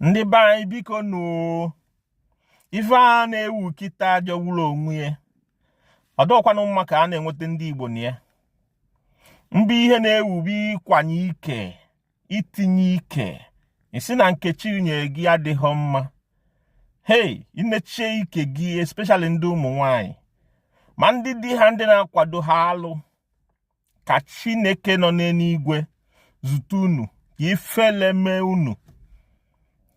ndị be anyị biko nụ ife a na-ewu kịta jọgburu onwe ya ọdọkwanụ mma ka a na-enweta ndị Igbo na ya mba ihe na-ewu bụ ịkwanye ike itinye ike isi na nkechi nye gị adịghị mma hey inechie ike gị especially ndị ụmụ nwanyị ma ndị di ha ndị na-akwado ha alụ ka Chineke nọ n'eluigwe zute unu ka ifele mee unu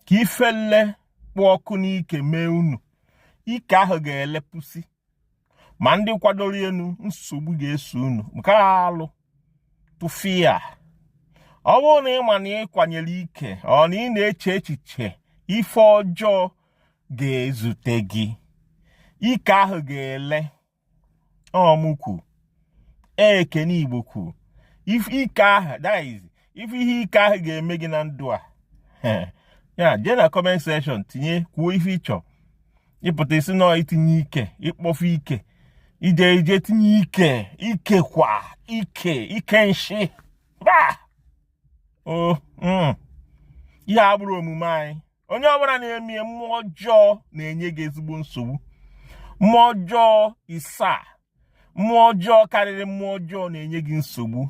ka ifele kpụ ọkụ n'ike mee unu ike ahụ ga-elepụsi ma ndị kwadoro enu nsogbu ga-eso unu nke alụ tụfịa ọ bụrụ na ị ma na ị kwanyere ike ọ na ị na-eche echiche ife ọjọọ ga-ezute gị ike ahụ ga-ele ọmụkwu ekene Igbo kwu ike ahụ that is ife ihe ike ahụ ga-eme gị na ndụ a ya jee na comment section tinye kwuo ife ịchọ ịpụta isi nọ itinye ike ịkpọfu ike ije tinye ike kwa ike nshi ba ihe abụrụ omume anyị onye ọbụla na-eme mmụọ ọjọọ na-enye gị ezigbo nsogbu mmụọ ọjọọ isaa mmụọ ọjọọ karịrị mmụọ ọjọọ na-enye gị nsogbu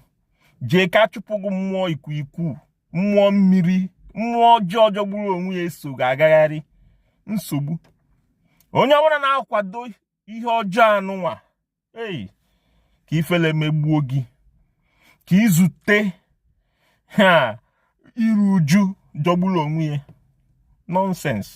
jee ka chụpụ gị mmụọ ikwu mmụọ mmiri mmụọ ọjọọ jọgburu onwe ya eso ga-agagharị nsogbu onye ọbụla na-akwado ihe ọjọọ anụnwa ei ka ifele megbuo gị ka izute ha iru uju jọgburu onwe ya nonsense